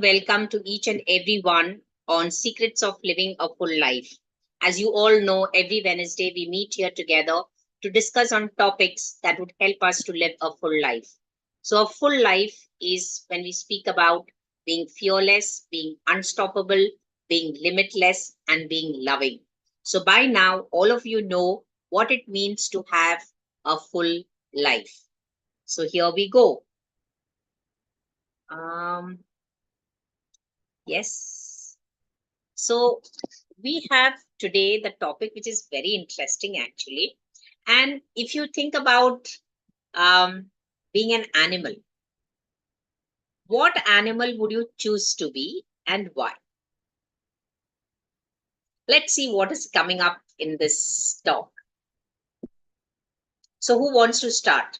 Welcome to each and every one on Secrets of Living a Full Life. As you all know, every Wednesday we meet here together to discuss on topics that would help us to live a full life. So, a full life is when we speak about being fearless, being unstoppable, being limitless, and being loving. So, by now, all of you know what it means to have a full life. So, here we go. Um, yes. So, we have today the topic which is very interesting actually. And if you think about being an animal, what animal would you choose to be and why? Let's see what is coming up in this talk. So, who wants to start?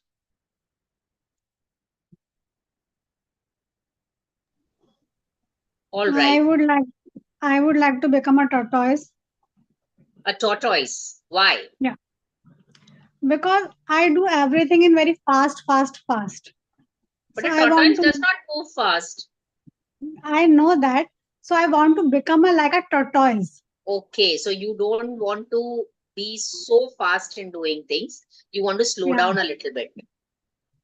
All right. I would like to become a tortoise. A tortoise. Why? Yeah. Because I do everything in very fast. But So a I want tortoise to does not move fast. I know that. So I want to become like a tortoise. Okay, so you don't want to be so fast in doing things. You want to slow Yeah. down a little bit.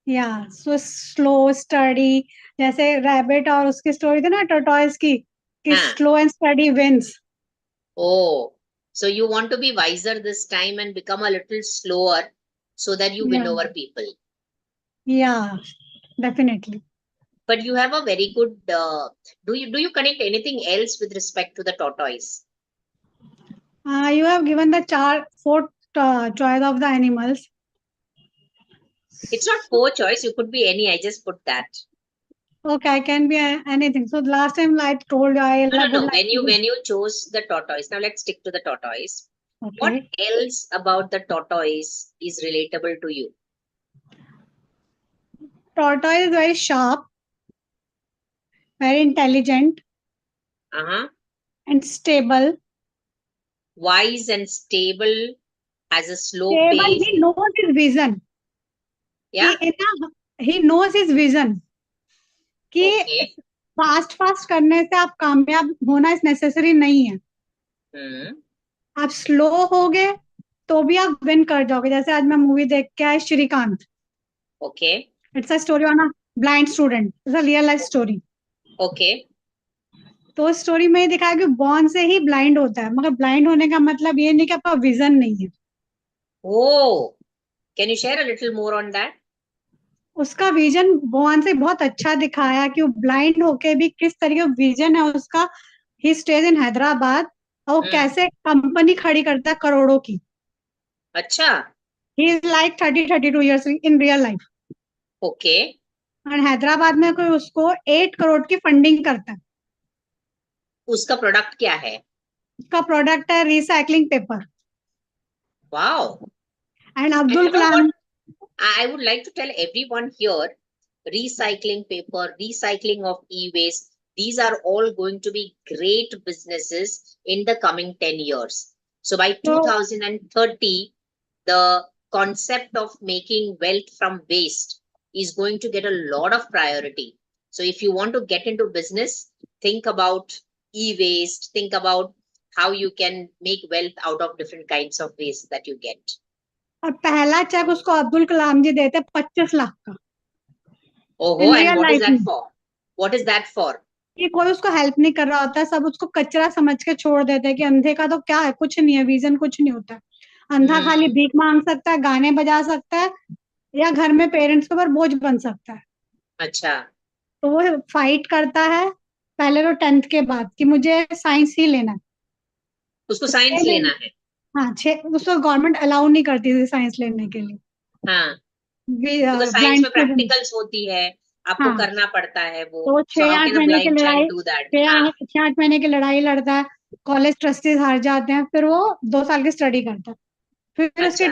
Yeah. So slow, steady. जैसे rabbit और उसकी story थी ना tortoise की कि Huh. slow and steady wins. Oh, so you want to be wiser this time and become a little slower so that you win Yeah. over people. Yeah. Definitely. But you have a very good. Do you connect anything else with respect to the tortoise? You have given the fourth choice of the animals. It's not four choice. You could be any. I just put that. Okay, I can be anything. So last time I told you I No, no, would no. like When to you be. when you chose the tortoise, now let's stick to the tortoise. What Okay. else about the tortoise is relatable to you? Tortoise is very sharp, very intelligent, Uh-huh. and stable. Wise and stable, has a slow Stable, pace. he knows his vision. Yeah. He knows his vision. कि Okay. Fast करने से आप कामयाब होना इस necessary नहीं है. Hmm. आप स्लो हो गए तो भी आप विन कर जाओगे. जैसे आज मैं मूवी देख के आए Srikanth. Okay. It's a story on a blind student. It's a real life story. Okay. तो स्टोरी में ही दिखाया कि बॉर्न से ही ब्लाइंड होता है, मगर ब्लाइंड होने का मतलब ये नहीं कि आपका विजन नहीं है. Oh, can you share a little more on that? उसका विजन बॉर्न से बहुत अच्छा दिखाया कि वो ब्लाइंड होके भी किस तरीके विजन है उसका. ही स्टेज इन हैदराबाद और वो कैसे कंपनी खड़ी करता है करोड़ों की. अच्छा. He is like 32 years in real life. Okay. और हैदराबाद में कोई उसको 8 करोड़ की फंडिंग करता है. उसका प्रोडक्ट क्या है? उसका प्रोडक्ट है recycling paper. Wow. And And Abdul you know what? Kalam. I would like to tell everyone here, recycling paper, recycling of e-waste, these are all going to be great businesses in the coming 10 years. So by 2030, the concept of making wealth from waste is going to get a lot of priority. So if you want to get into business, think about e-waste, think about how you can make wealth out of different kinds of waste that you get. और पहला check उसको अब्दुल कलाम जी देते 25 लाख का. Oh, and what is that for? What is that for? कि कोई उसको help नहीं कर रहा होता, सब उसको कचरा समझ के छोड़ देते हैं कि अंधे का तो क्या है, कुछ नहीं है, विजन कुछ नहीं होता. अंधा खाली भीख मांग सकता है, गाने बजा सकता है, या घर में पेरेंट्स के ऊपर बोझ बन सकता है. अच्छा. तो वो फाइट करता है पहले तो 10th के बाद कि मुझे साइंस ही लेना है. उसको साइंस लेना है. हाँ, उसको गवर्नमेंट अलाउ नहीं करती थी साइंस लेने के लिए. हाँ, तो साइंस ब्लाइंड में स्टूडेंट. प्रैक्टिकल्स होती है, आपको हाँ, करना पड़ता है वो. तो So how can a blind child do that? हाँ. 6-8 महीने की लड़ाई लड़ता है. कॉलेज ट्रस्टीज हार जाते हैं, फिर वो 2 साल की स्टडी करता है. फिर उसके अच्छा.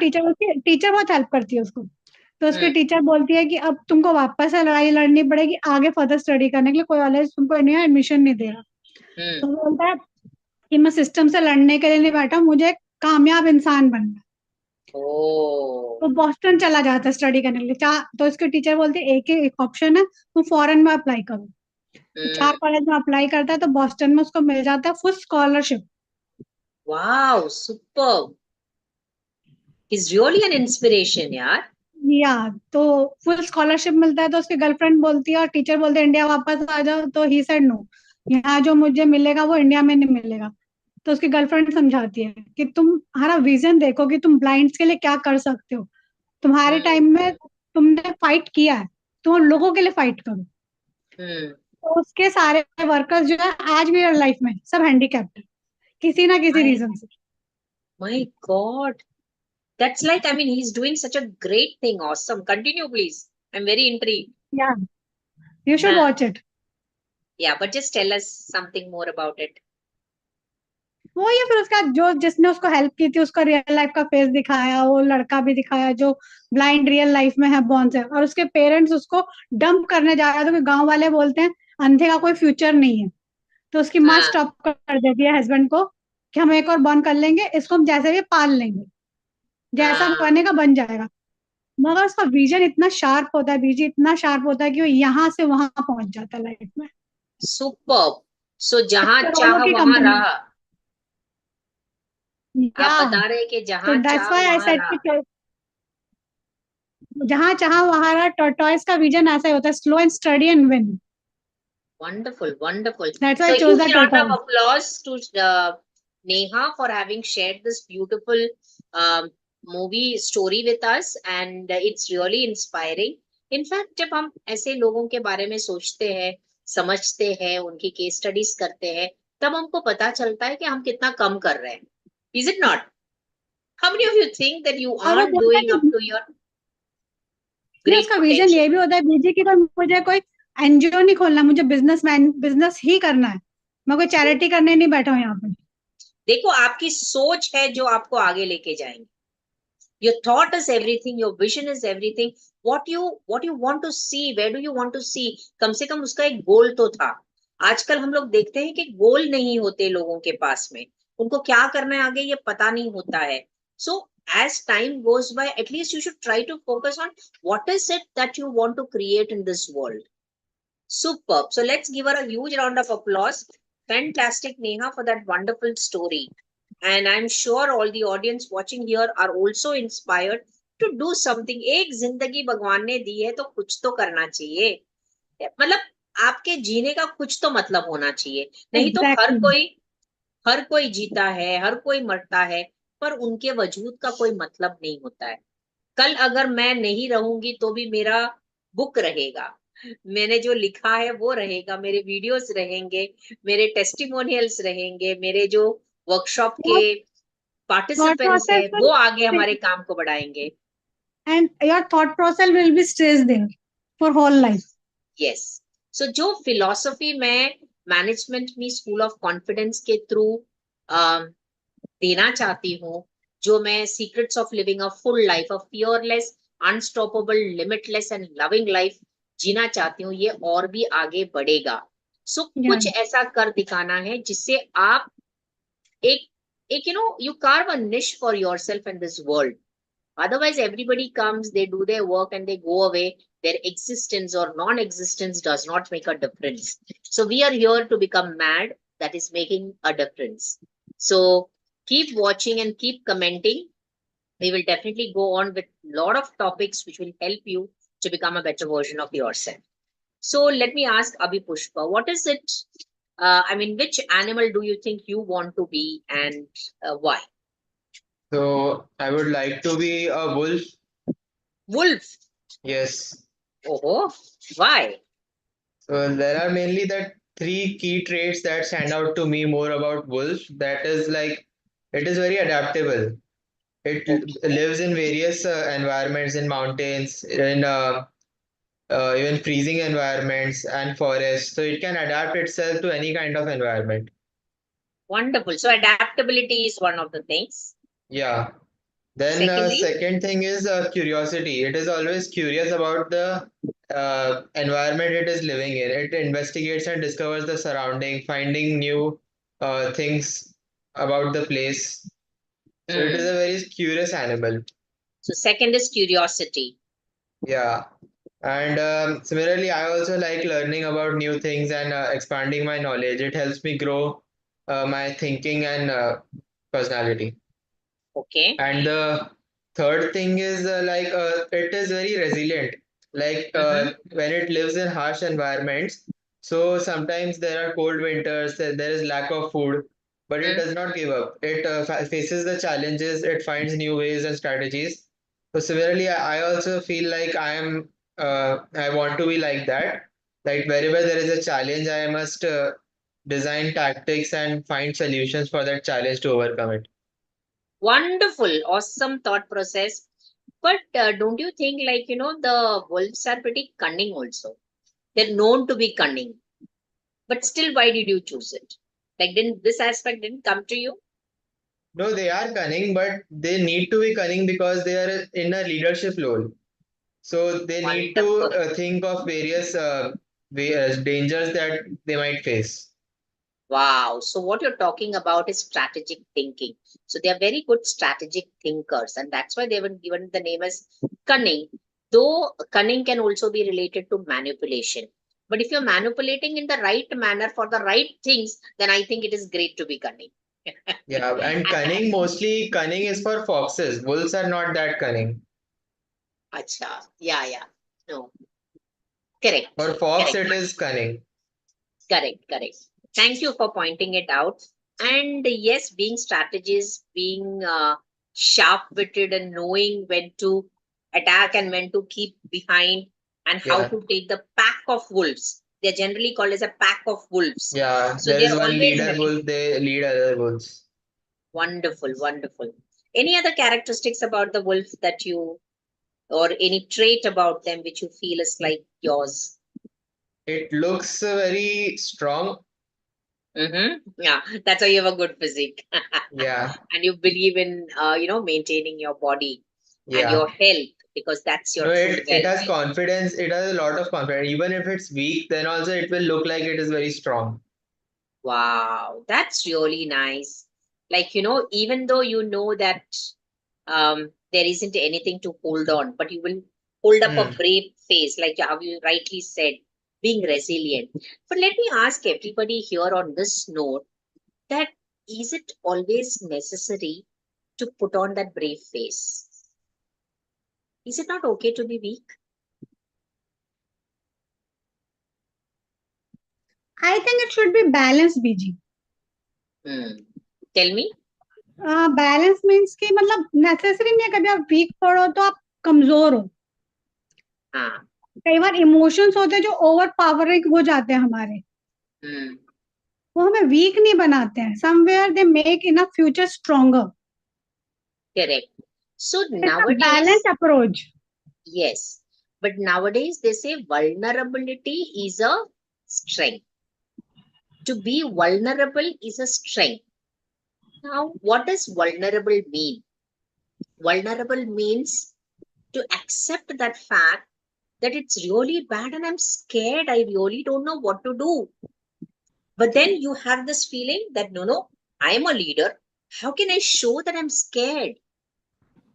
टीचर बहुत हेल्प करती है उसको. तो उसकी टीचर बोलती है कि अब तुमको वापस से लड़ाई लड़नी पड़ेगी आगे फर्दर स्टडी करने के लिए, कोई कॉलेज तुमको एडमिशन नहीं दे रहा. तो वो बोलता है कि मैं सिस्टम से लड़ने के लिए नहीं बैठा, मुझे एक कामयाब इंसान बनना है. तो बॉस्टन चला जाता है स्टडी करने के लिए. तो उसके टीचर बोलते हैं एक ऑप्शन है, तुम फॉरेन में अप्लाई करो. तो 4 कॉलेज में अप्लाई करता है तो बॉस्टन में उसको मिल जाता है full scholarship. Wow, superb. He's really an inspiration, यार. या तो फुल स्कॉलरशिप मिलता है तो उसकी गर्लफ्रेंड बोलती है और टीचर बोलते हैं इंडिया वापस आ जाओ, तो ही सेड नो, यहाँ जो मुझे मिलेगा वो इंडिया में नहीं मिलेगा। तो उसकी गर्लफ्रेंड समझाती है कि तुम्हारा विजन देखो कि तुम ब्लाइंड्स के लिए क्या कर सकते हो, तुम्हारे हम्म. टाइम में तुमने फाइट किया है, तुम उन लोगों के लिए फाइट करो। हम्म. तो उसके सारे वर्कर्स जो है आज भी लाइफ में सब हैंडीकैप्ड है किसी ना किसी My, रीजन से। my God. That's like, I mean, he's doing such a great thing. Awesome. Continue, please. I'm very intrigued. या you should Huh. Watch it. Yeah, but just tell us something more about it. वो ये फिर उसका जो जिसने उसको help की थी उसका रियल लाइफ का फेस दिखाया, वो लड़का भी दिखाया जो ब्लाइंड रियल लाइफ में है बॉर्न से, और उसके पेरेंट्स उसको डंप करने जा रहे थे क्योंकि गांव वाले बोलते हैं अंधे का कोई फ्यूचर नहीं है। तो उसकी माँ हाँ. स्टॉप कर देती है हस्बैंड को कि हम एक और बॉर्न कर लेंगे, इसको हम जैसे भी पाल लेंगे, जैसा हाँ. बनेगा बन जाएगा। मगर उसका विजन इतना शार्प होता है, बीजी इतना शार्प होता है कि वो यहाँ से वहां पहुंच जाता है लाइफ में। Superb. So, जहां करोड़ों चाह की वहां कंपनी। रहा. आप या बता रहे कि तो जहां दैट्स चाह व्हाई आई वहां सेड रहा. कि जहां चाहा वहां रहा। टॉर्टोइस का विजन ऐसा ही होता है, slow and study and win. Wonderful, wonderful. That's why So, I chose the huge round of tortoise. applause to Neha for having shared this beautiful movie story with us, and it's really inspiring. In fact, जब हम ऐसे लोगों के बारे में सोचते हैं, समझते हैं, उनकी केस स्टडीज करते हैं, तब हमको पता चलता है कि हम कितना कम कर रहे हैं. Is it not? How many of you think that you और वो aren't बोलता है doing up कि to your नहीं, great उसका विजन potential? ये भी होता है बीजी की, मुझे कोई एनजीओ नहीं खोलना, मुझे बिजनेस ही करना है, मैं कोई चैरिटी करने नहीं बैठा हूँ यहाँ पे। देखो, आपकी सोच है जो आपको आगे लेके जाएंगे. Your thought is everything, your vision is everything. What you want to see, where do you want to see? कम से कम उसका एक गोल तो था. आजकल हम लोग देखते हैं कि गोल नहीं होते लोगों के पास में, उनको क्या करना है आगे ये पता नहीं होता है. So as time goes by, at least you should try to focus on what is it that you want to create in this world. Superb. So let's give her a huge round of applause. Fantastic, Neha, for that wonderful story. And I'm sure all the audience watching here are also inspired to do something. एक जिंदगी भगवान ने दी है तो कुछ तो करना चाहिए. मतलब आपके जीने का कुछ तो मतलब होना चाहिए. नहीं तो एग्जैक्टली। हर कोई जीता है, हर कोई मरता है, पर उनके वजूद का कोई मतलब नहीं होता है. कल अगर मैं नहीं रहूंगी तो भी मेरा बुक रहेगा, मैंने जो लिखा है वो रहेगा, मेरे वीडियोस रहेंगे, मेरे टेस्टिमोनियल्स रहेंगे, मेरे जो वर्कशॉप के थॉट पार्टिसिपेंट्स है प्रोसेस वो आगे हमारे काम को बढ़ाएंगे. And your thought process will be stage there for whole life. Yes. So जो फिलॉसफी मैं मैनेजमेंट में स्कूल ऑफ कॉन्फिडेंस के थ्रू देना चाहती हूँ, जो मैं secrets of living a full life, a fearless, unstoppable, limitless and loving life जीना चाहती हूँ, ये और भी आगे बढ़ेगा. सो कुछ ऐसा कर दिखाना है जिससे आप एक एक you carve a niche for yourself in this world. Otherwise, everybody comes, they do their work and they go away. Their existence or non-existence does not make a difference. So we are here to become mad. That is making a difference. So keep watching and keep commenting. We will definitely go on with a lot of topics which will help you to become a better version of yourself. So let me ask Abhi Pushpa, what is it? I mean, which animal do you think you want to be and why? So I would like to be a wolf. Wolf. Yes. Oh, why? So there are mainly that three key traits that stand out to me more about wolf. That is like it is very adaptable. It Okay. lives in various environments, in mountains, in even freezing environments and forests. So it can adapt itself to any kind of environment. Wonderful. So adaptability is one of the things. Yeah. Then Secondly, second thing is curiosity. It is always curious about the environment it is living in. It investigates and discovers the surrounding, finding new things about the place. So it is a very curious animal. so second is curiosity. Yeah. And similarly, I also like learning about new things and expanding my knowledge. It helps me grow my thinking and personality. Okay. And the third thing is it is very resilient. When it lives in harsh environments, so sometimes there are cold winters, there is lack of food, but it Mm. does not give up. It faces the challenges, it finds new ways and strategies. So similarly, I also feel like I want to be like that. Like wherever there is a challenge, I must design tactics and find solutions for that challenge to overcome it. Wonderful, awesome thought process. But don't you think, like, the wolves are pretty cunning also? They're known to be cunning. But still, why did you choose it? Like, didn't this aspect didn't come to you? No, they are cunning, but they need to be cunning because they are in a leadership role. So they need to Wonderful. think of various dangers that they might face. Wow. So what you're talking about is strategic thinking. So they are very good strategic thinkers, and that's why they were given the name as cunning. Though cunning can also be related to manipulation. But if you're manipulating in the right manner for the right things, then I think it is great to be cunning. Yeah, and cunning is for foxes. Wolves are not that cunning. Acha. Yeah, yeah. No. Correct. For fox, Correct. it is cunning. Correct, correct. Thank you for pointing it out. And yes, being strategist, being sharp-witted and knowing when to attack and when to keep behind and how Yeah, to take the pack of wolves. They're generally called as a pack of wolves. yeah. So There is they're one always leader ready. wolf. They lead other wolves. Wonderful, wonderful. Any other characteristics about the wolf that you, or any trait about them which you feel is like yours? It looks very strong. Yeah, that's why you have a good physique. Yeah, And you believe in, maintaining your body and yeah. your health because that's No, your true it wealth. has confidence. It has a lot of confidence. Even if it's weak, then also it will look like it is very strong. Wow, that's really nice. Like, even though you know that there isn't anything to hold on, but you will hold up a Hmm. brave face, like how you rightly said, being resilient. But let me ask everybody here on this note that is it always necessary to put on that brave face? Is it not okay to be weak? I think it should be balanced, BG. Hmm. Tell me. Balance means कि मतलब necessary नहीं है कभी आप week पड़ो तो आप कमजोर हो हाँ. कई बार इमोशंस होते हैं जो ओवर पावरिंग हो जाते हैं हमारे Hmm. वो हमें वीक नहीं बनाते हैं somewhere they make in a future stronger Correct. So it's a nowadays, balance approach yes, but nowadays they say vulnerability is a strength. To be vulnerable is a strength. Now, what does vulnerable mean? Vulnerable means to accept that fact that it's really bad and I'm scared. I really don't know what to do. But then you have this feeling that no, I am a leader. How can I show that I'm scared?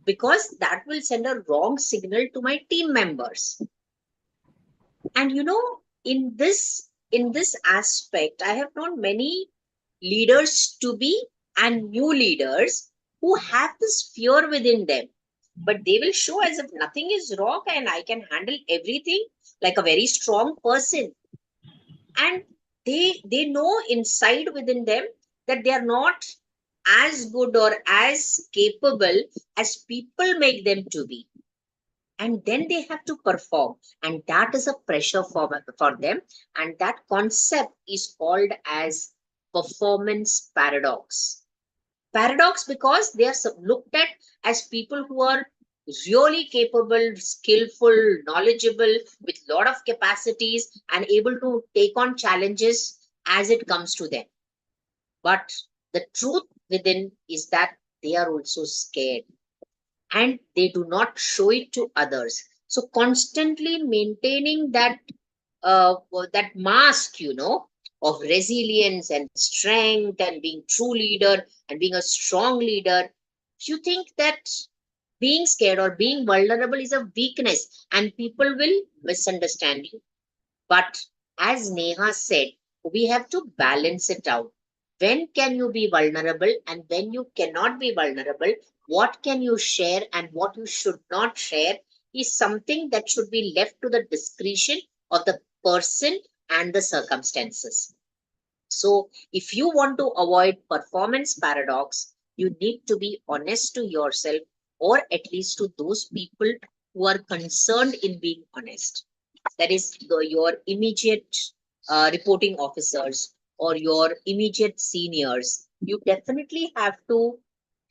Because that will send a wrong signal to my team members. And in this aspect, I have known many leaders to be and new leaders who have this fear within them, but they will show as if nothing is wrong and I can handle everything like a very strong person. And they know inside within them that they are not as good or as capable as people make them to be, and then they have to perform, and that is a pressure for them, and that concept is called as performance paradox because they are looked at as people who are really capable, skillful, knowledgeable, with lot of capacities and able to take on challenges as it comes to them. But the truth within is that they are also scared and they do not show it to others. So constantly maintaining that mask, of resilience and strength and being true leader and being a strong leader. Do you think that Being scared or being vulnerable is a weakness and people will misunderstand you. But as Neha said, we have to balance it out. When can you be vulnerable and when you cannot be vulnerable? What can you share and what you should not share is something that should be left to the discretion of the person and the circumstances. So, if you want to avoid performance paradox, you need to be honest to yourself or at least to those people who are concerned in being honest. That is your immediate reporting officers or your immediate seniors. You definitely have to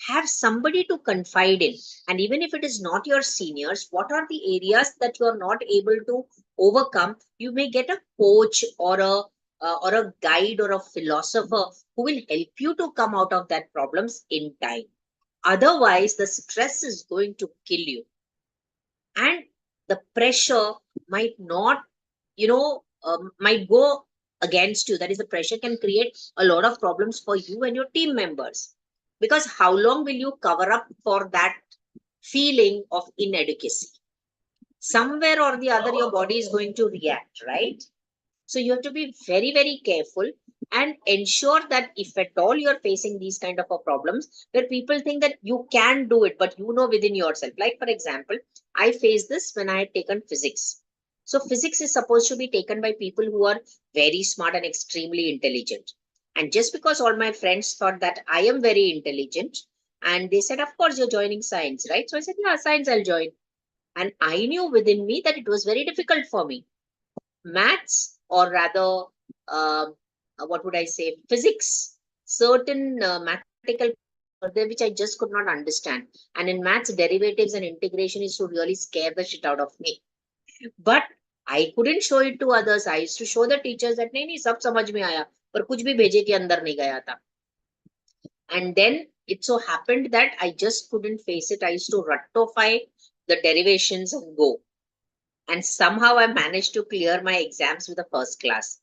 have somebody to confide in. And even if it is not your seniors, what are the areas that you are not able to overcome? You may get a coach or a guide or a philosopher who will help you to come out of that problems in time. Otherwise, the stress is going to kill you. And the pressure might not, might go against you. That is, the pressure can create a lot of problems for you and your team members. Because how long will you cover up for that feeling of inadequacy? Somewhere or the other, your body is going to react, right? So you have to be very, very careful and ensure that if at all you're facing these kind of problems where people think that you can do it, but you know within yourself. Like, for example, I faced this when I had taken physics. So physics is supposed to be taken by people who are very smart and extremely intelligent. And just because all my friends thought that I am very intelligent, and they said, of course, you're joining science, right? So I said, yeah, science, I'll join. And I knew within me that it was very difficult for me. Maths, or rather, what would I say, physics, certain mathematical were there which I just could not understand. And in maths, derivatives and integration is to really scare the shit out of me. But I couldn't show it to others. I used to show the teachers that नहीं नहीं सब समझ में आया पर कुछ भी भेजे के अंदर नहीं गया था. And then it so happened that I just couldn't face it. I used to rectify the derivations and go. And somehow I managed to clear my exams with a first class.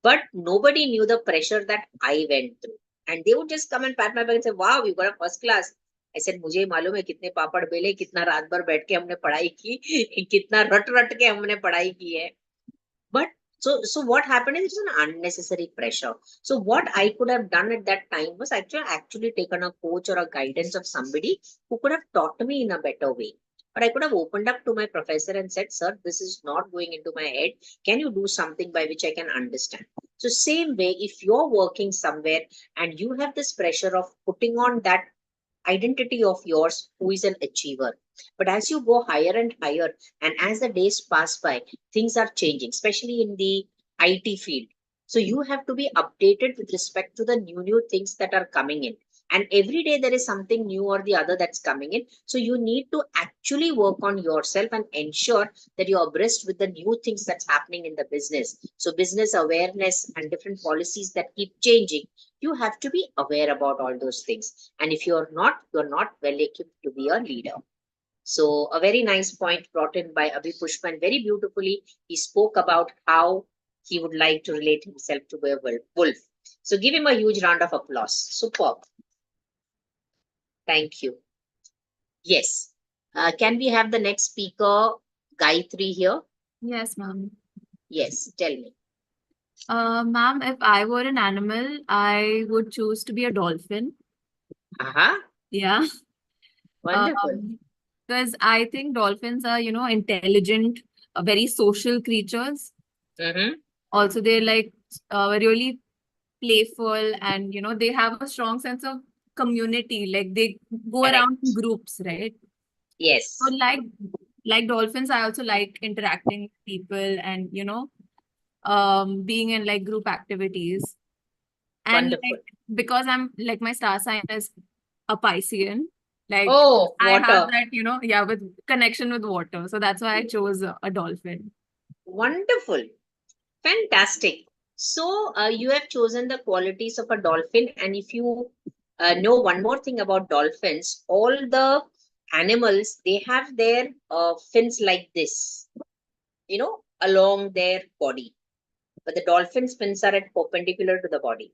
But nobody knew the pressure that I went through. And they would just come and pat my back and say, wow, you got a first class. I said, मुझे मालूम है कितने पापड़ बेले, कितना रात भर बैठ के हमने पढ़ाई की, कितना रट रट के हमने पढ़ाई की है. But so what happened is it's an unnecessary pressure. So what I could have done at that time was actually taken a coach or a guidance of somebody who could have taught me in a better way. But I could have opened up to my professor and said, sir, this is not going into my head. Can you do something by which I can understand? So same way, if you're working somewhere and you have this pressure of putting on that identity of yours who is an achiever, but as you go higher and higher and as the days pass by, things are changing, especially in the IT field. So you have to be updated with respect to the new things that are coming in. And every day there is something new or the other that's coming in. So you need to actually work on yourself and ensure that you're abreast with the new things that's happening in the business. So business awareness and different policies that keep changing, you have to be aware about all those things. And if you're not well equipped to be a leader. So a very nice point brought in by Abhi Pushpan. Very beautifully, he spoke about how he would like to relate himself to a wolf. So give him a huge round of applause. Superb. Thank you. Yes. Can we have the next speaker, Gayatri, here? Yes, ma'am. Yes, tell me. Ma'am, if I were an animal, I would choose to be a dolphin. Wonderful. Yeah. Because I think dolphins are, intelligent, very social creatures. Also, they're like really playful and, they have a strong sense of community. Like they go Correct. around in groups, right? Yes. So like dolphins, I also like interacting with people and, being in like group activities. And Wonderful. like, because I'm like my star sign is a Piscean, like Oh, I have water. that, with connection with water. So that's why I chose a dolphin. Wonderful. Fantastic. So you have chosen the qualities of a dolphin. And if you know one more thing about dolphins, all the animals, they have their fins like this, along their body. But the dolphin's fins are at perpendicular to the body.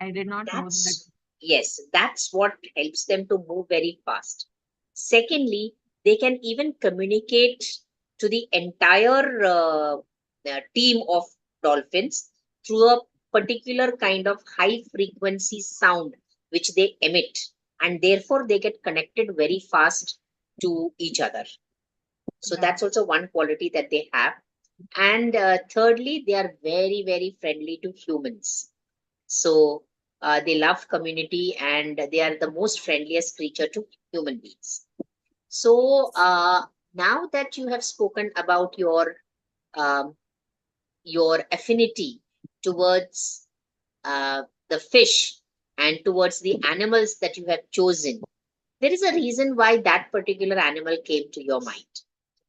I did not know that. Yes, that's what helps them to move very fast. Secondly, they can even communicate to the entire team of dolphins through a particular kind of high frequency sound which they emit, and therefore they get connected very fast to each other. So that's also one quality that they have. And thirdly, they are very, very friendly to humans. So they love community, and they are the most friendliest creature to human beings. So now that you have spoken about um, your affinity towards the fish and towards the animals that you have chosen, there is a reason why that particular animal came to your mind.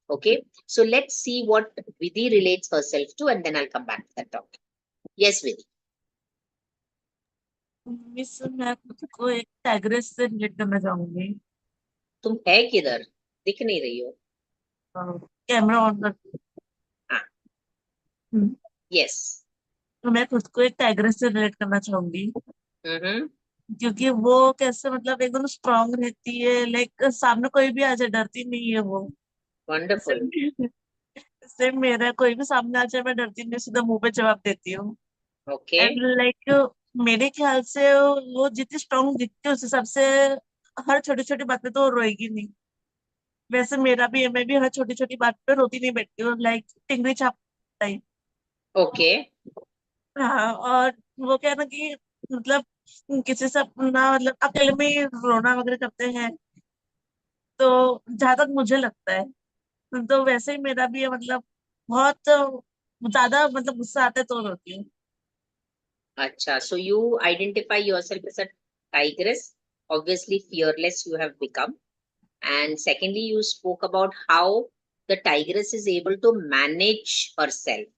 Okay, so let's see what Vidhi relates herself to, and then I'll come back to that topic. Yes, Vidhi. Miss मैं खुद को एक tigress से relate करना चाहूंगी। तुम है किधर? दिख नहीं रही हो। कैमरा ऑन कर। हाँ। यस। तो मैं खुद को एक टाइग्रेस से रिलेट करना चाहूंगी, क्योंकि वो कैसे मतलब एकदम स्ट्रांग रहती है, लाइक सामने कोई भी आ जाए डरती नहीं है वो। वंडरफुल। सेम मेरा, कोई भी सामने आ जाए मैं डरती नहीं, सीधा मुंह पे जवाब देती हूँ। ओके। एंड लाइक मेरे ख्याल से वो जितनी स्ट्रांग दिखती है उस हिसाब से हर छोटी छोटी बात पे तो वो रोएगी नहीं। वैसे मेरा भी है, मैं भी हर छोटी छोटी बात पे रोती नहीं बैठती हूँ, लाइक टिंगरी छाप टाइप। ओके। हाँ, और वो क्या है ना कि मतलब किसी से अपना मतलब अकेले में ही रोना वगैरह करते हैं, तो जहां तक मुझे लगता है तो वैसे ही मेरा भी है, मतलब बहुत ज्यादा मतलब गुस्सा आता है तो रोती हूँ। Acha, so you identify yourself as a tigress. Obviously, fearless you have become. And secondly, you spoke about how the tigress is able to manage herself.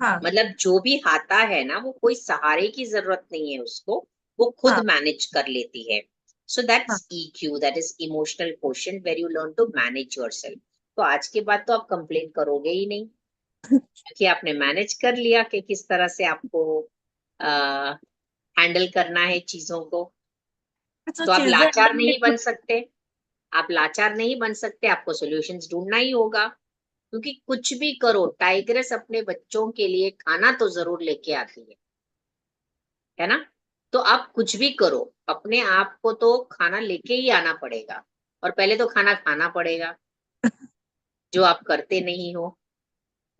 हाँ मतलब जो भी आता है ना, वो कोई सहारे की जरूरत नहीं है उसको, वो खुद हाँ मैनेज कर लेती है. So हाँ that's EQ, that is emotional quotient, where you learn to manage yourself. तो आज के बाद तो आप कंप्लेन करोगे ही नहीं, क्योंकि आपने मैनेज कर लिया कि किस तरह से आपको हैंडल करना है चीजों को. तो तो आप चीजें लाचार नहीं बन सकते, आप लाचार नहीं बन सकते, आपको सॉल्यूशंस ढूंढना ही होगा. क्योंकि कुछ भी करो, टाइग्रेस अपने बच्चों के लिए खाना तो जरूर लेके आती है ना. तो आप कुछ भी करो, अपने आप को तो खाना लेके ही आना पड़ेगा, और पहले तो खाना खाना पड़ेगा, जो आप करते नहीं हो,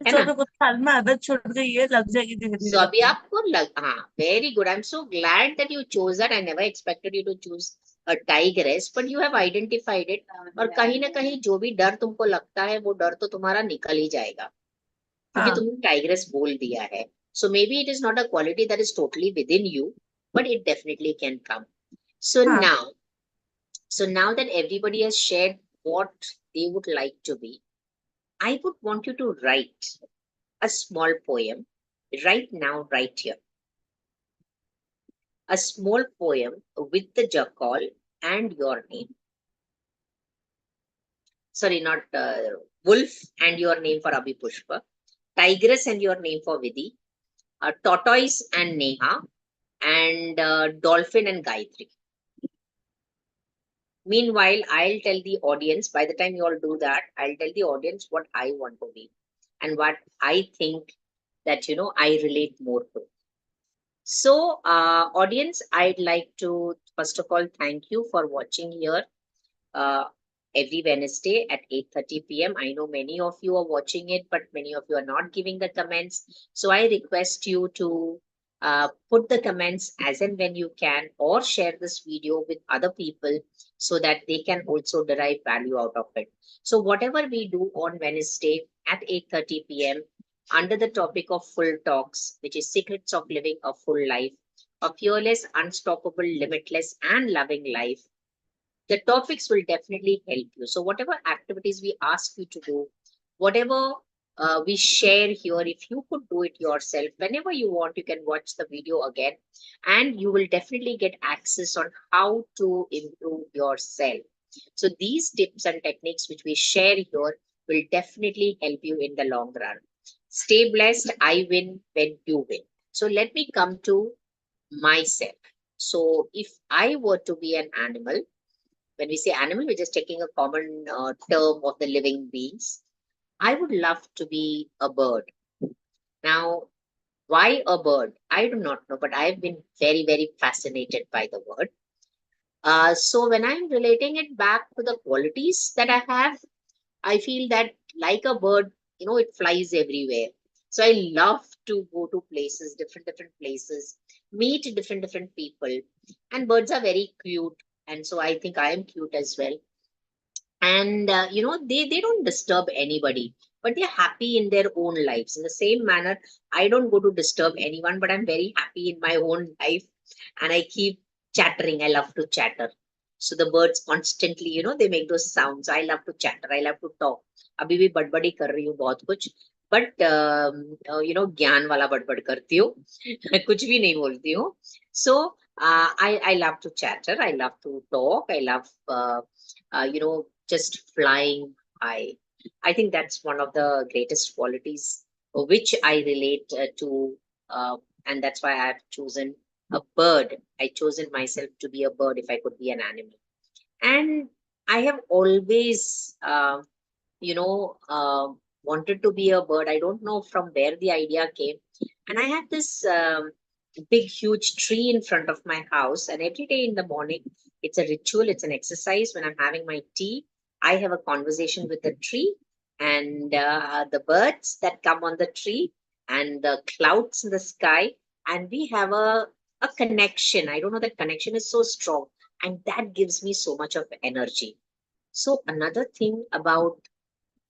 है तो ना. अभी कुछ साल में आदत छूट गई है, लग जाएगी धीरे सो धीरे। अभी आपको हाँ, very good. I am so glad that you chose that. I never expected you to choose a tigress, but you have identified it. और कहीं ना कहीं जो भी डर तुमको लगता है, वो डर तो तुम्हारा निकल ही जाएगा, क्योंकि हाँ तुमने टाइग्रेस बोल दिया है. So maybe it is not a quality that is totally within you, but it definitely can come. So हाँ now, so now that everybody has shared what they would like to be, I would want you to write a small poem right now, right here. A small poem with the jackal and your name. Sorry, not wolf and your name for Abhi Pushpa, tigress and your name for Vidhi, tortoise and Neha, and dolphin and Gayatri. Meanwhile, I'll tell the audience, by the time you all do that, I'll tell the audience what I want to be and what I think that, I relate more to. So, audience, I'd like to, first of all, thank you for watching here every Wednesday at 8:30 p.m. I know many of you are watching it, but many of you are not giving the comments. So I request you to put the comments as and when you can, or share this video with other people so that they can also derive value out of it. So whatever we do on Wednesday at 8:30 p.m. under the topic of Full Talks, which is Secrets of Living a Full Life, a fearless, unstoppable, limitless, and loving life, the topics will definitely help you. So whatever activities we ask you to do, whatever we share here, if you could do it yourself, whenever you want, you can watch the video again, and you will definitely get access on how to improve yourself. So these tips and techniques which we share here will definitely help you in the long run. Stay blessed. I win when you win. So let me come to myself. So if I were to be an animal, when we say animal, we're just taking a common term of the living beings. I would love to be a bird. Now, why a bird? I do not know, but I've been very, very fascinated by the word. So when I'm relating it back to the qualities that I have, I feel that like a bird, it flies everywhere. So I love to go to places, different places, meet different people. And birds are very cute. And so I think I am cute as well. And they don't disturb anybody, but they're happy in their own lives. In the same manner, I don't go to disturb anyone, but I'm very happy in my own life, and I keep chattering. I love to chatter. So the birds constantly, they make those sounds. I love to chatter, I love to talk. अभी भी बड़बड़ी कर रही हूँ बहुत कुछ, but ज्ञान वाला बड़बड़ करती हूँ. कुछ भी नहीं बोलती हूँ. So I love to chatter, I love to talk, I love just flying high. I think that's one of the greatest qualities which I relate to, and that's why I've chosen a bird. I chosen myself to be a bird if I could be an animal. And I have always, wanted to be a bird. I don't know from where the idea came. And I have this big, huge tree in front of my house. And every day in the morning, it's a ritual, it's an exercise. When I'm having my tea, I have a conversation with the tree and the birds that come on the tree and the clouds in the sky. And we have a connection. I don't know, that connection is so strong. And that gives me so much of energy. So another thing about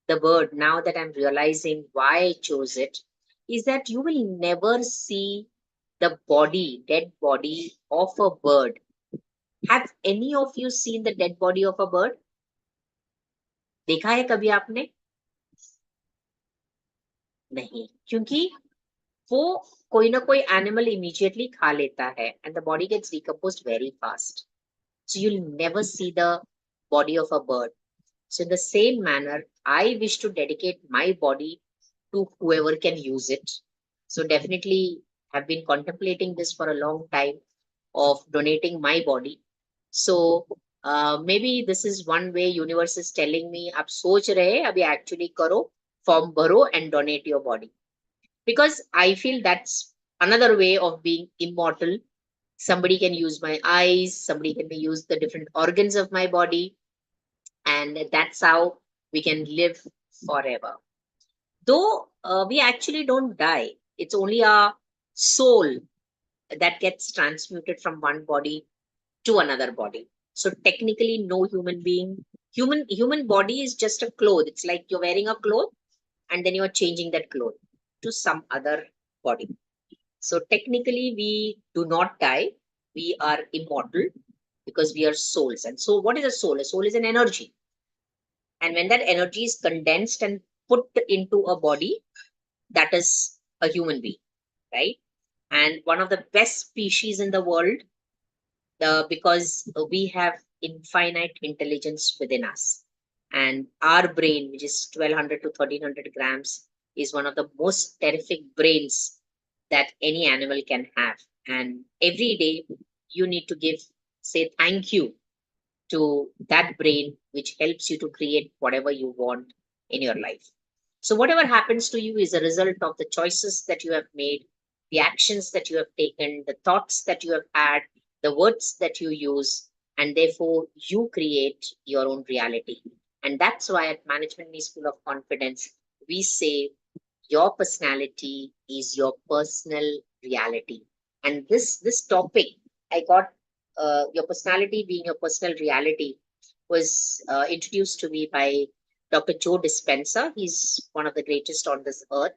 the bird, now that I'm realizing why I chose it, is that you will never see the dead body of a bird. Have any of you seen the dead body of a bird? देखा है कभी आपने? नहीं, क्योंकि वो कोई ना कोई एनिमल इमीडिएटली खा लेता है and the body gets decomposed very fast. So you'll never see the body of a bird. So in the same manner, I wish to dedicate my body to whoever can use it. So definitely have been contemplating this for a long time of donating my body. So maybe this is one way universe is telling me, ab soch rahe, abhi actually karo, form bharo and donate your body. Because I feel that's another way of being immortal. Somebody can use my eyes, somebody can use the different organs of my body, and that's how we can live forever. Though we actually don't die, it's only our soul that gets transmuted from one body to another body. So technically, no human being, human body is just a cloth. It's like you're wearing a cloth and then you're changing that cloth to some other body. So technically, we do not die. We are immortal because we are souls. And so what is a soul? A soul is an energy. And when that energy is condensed and put into a body, that is a human being, right? And one of the best species in the world, because we have infinite intelligence within us. And our brain, which is 1200 to 1300 grams, is one of the most terrific brains that any animal can have. And every day you need to say thank you to that brain, which helps you to create whatever you want in your life. So whatever happens to you is a result of the choices that you have made, the actions that you have taken, the thoughts that you have had, the words that you use, and therefore you create your own reality. And that's why at Management Me School of Confidence, we say your personality is your personal reality. And this topic, I got your personality being your personal reality, was introduced to me by Dr. Joe Dispenza. He's one of the greatest on this earth,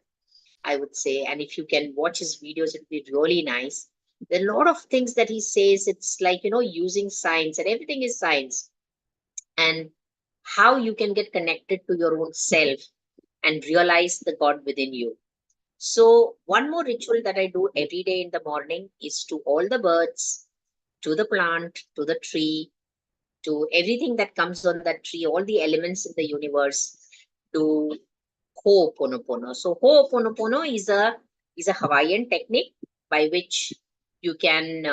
I would say. And if you can watch his videos, it'd be really nice. There are a lot of things that he says. It's like, using science, and everything is science. And how you can get connected to your own self and realize the God within you. So one more ritual that I do every day in the morning is to all the birds, to the plant, to the tree, to everything that comes on that tree, all the elements in the universe, to Ho'oponopono. So Ho'oponopono is a Hawaiian technique by which you can,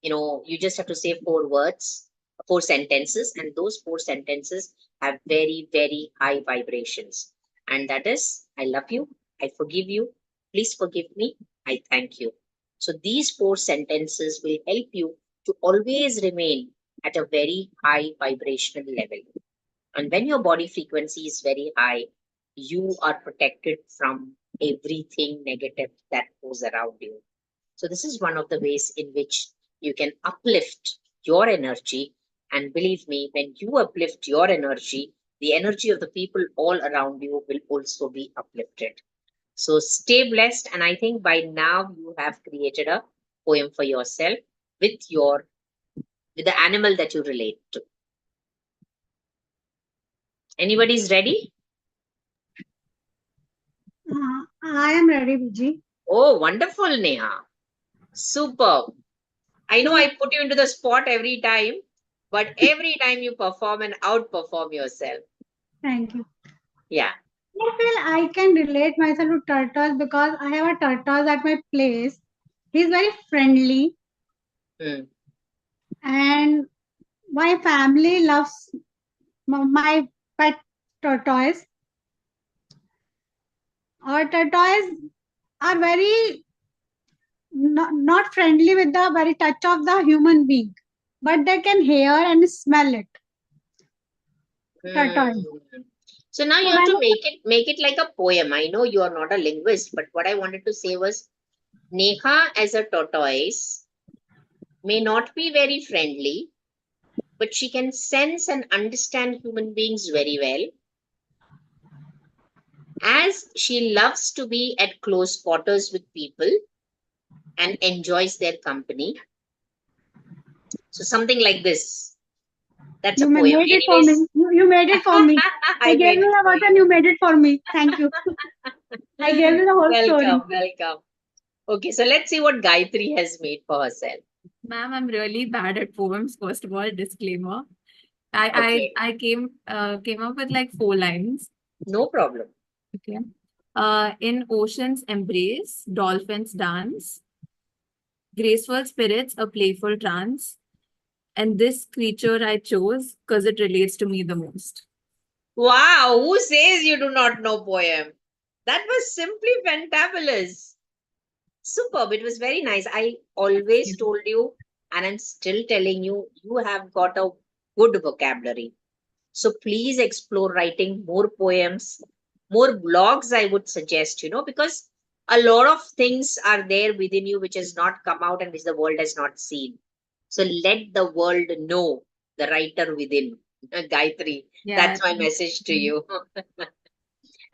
you just have to say 4 words. 4 sentences, and those 4 sentences have very, very high vibrations. And that is, I love you, I forgive you, please forgive me, I thank you. So these 4 sentences will help you to always remain at a very high vibrational level. And when your body frequency is very high, you are protected from everything negative that goes around you. So this is one of the ways in which you can uplift your energy. And believe me, when you uplift your energy, the energy of the people all around you will also be uplifted. So stay blessed. And I think by now you have created a poem for yourself with the animal that you relate to. Anybody's ready? I am ready, Viji. Oh, wonderful, Neha. Superb. I know I put you into the spot every time, but every time you perform and outperform yourself. Thank you. Yeah. I feel I can relate myself to tortoise because I have a tortoise at my place. He's very friendly, and my family loves my pet tortoise. Our tortoise are very not friendly with the very touch of the human being, but they can hear and smell it. Tortoise. So now you have to make it like a poem. I know you are not a linguist, but what I wanted to say was Neha as a tortoise may not be very friendly, but she can sense and understand human beings very well. As she loves to be at close quarters with people and enjoys their company. So something like this. That's You a poem. made it for me. You made it for me. I gave you the word and you made it for me. Thank you. I gave you the whole story. Welcome. Okay, so let's see what Gayatri has made for herself. Ma'am, I'm really bad at poems. First of all, disclaimer. Okay. I came up with like 4 lines. No problem. Okay. In ocean's embrace, dolphins dance. Graceful spirits, a playful trance. And this creature I chose because it relates to me the most. Wow, who says you do not know poem? That was simply fantabulous. Superb. It was very nice. I always told you, and I'm still telling you, you have got a good vocabulary. So please explore writing more poems, more blogs, I would suggest, because a lot of things are there within you which has not come out and which the world has not seen. So let the world know the writer within. Gayatri, that's my message to you.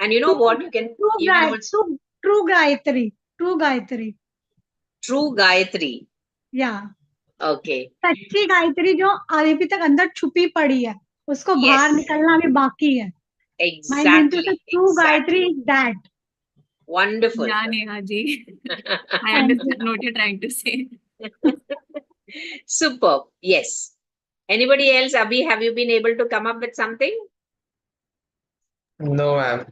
And you know what? You can even also... True Gayatri. True Gayatri. True Gayatri. Yeah. Okay. सच्ची गायत्री जो अभी तक अंदर छुपी पड़ी है, उसको बाहर निकलना भी बाकी है. Exactly. True Gayatri is that. Wonderful. Yeah, Neha ji. I understand what you're trying to say. Superb. Yes. Anybody else, Abhi, have you been able to come up with something? No, ma'am.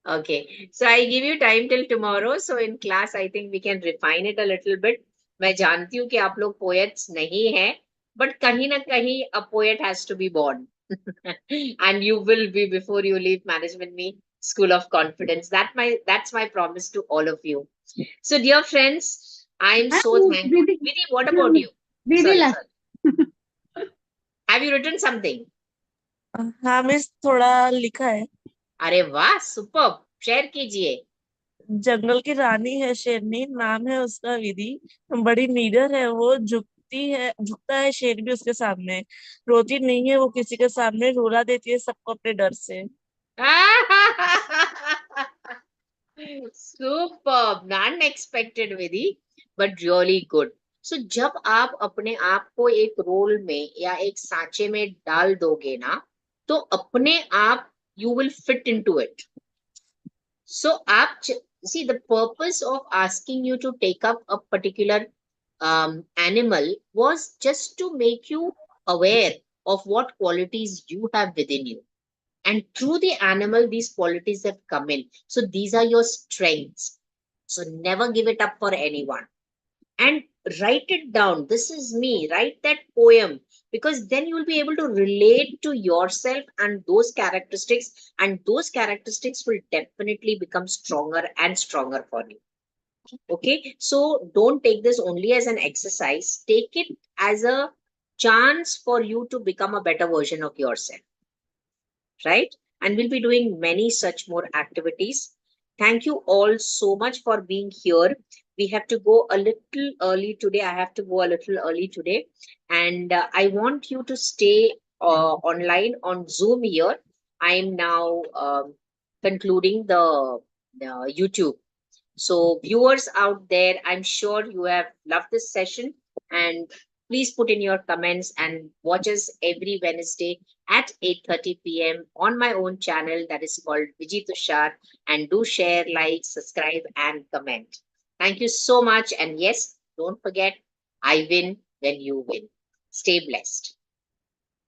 Okay. So I give you time till tomorrow. So in class, I think we can refine it a little bit. मैं जानती हूँ कि आप लोग poets नहीं हैं, but कहीं ना कहीं a poet has to be born. And you will be before you leave Management Me School of Confidence. That's my promise to all of you. So dear friends, I'm so thankful. Vidhi, what about you? Sorry. Have you written something? हाँ miss, थोड़ा लिखा है. अरे वाह, superb. Share कीजिए. जंगल की रानी है शेरनी, नाम है उसका विधि. बड़ी नीडर है वो, झुकता है शेर भी उसके सामने. रोती नहीं है वो किसी के सामने, रुला देती है सबको अपने डर से. Superb, unexpected Vidhi, but really good. So जब आप अपने आप को एक रोल में या एक सांचे में डाल दोगे ना, तो अपने आप you will fit into it. So आप see, the purpose of asking you to take up a particular animal was just to make you aware of what qualities you have within you. And through the animal, these qualities have come in. So these are your strengths. So never give it up for anyone. And write it down. This is me. Write that poem because then you will be able to relate to yourself and those characteristics, and those characteristics will definitely become stronger and stronger for you. Okay, so don't take this only as an exercise, take it as a chance for you to become a better version of yourself, right? And we'll be doing many such more activities. Thank you all so much for being here. We have to go a little early today. I have to go a little early today. And I want you to stay online on Zoom here. I'm now concluding the YouTube. So viewers out there, I'm sure you have loved this session, and please put in your comments and watch us every Wednesday at 8:30 p.m. on my own channel that is called Viji Tushar, and do share, like, subscribe and comment. Thank you so much. And yes, don't forget, I win when you win. Stay blessed.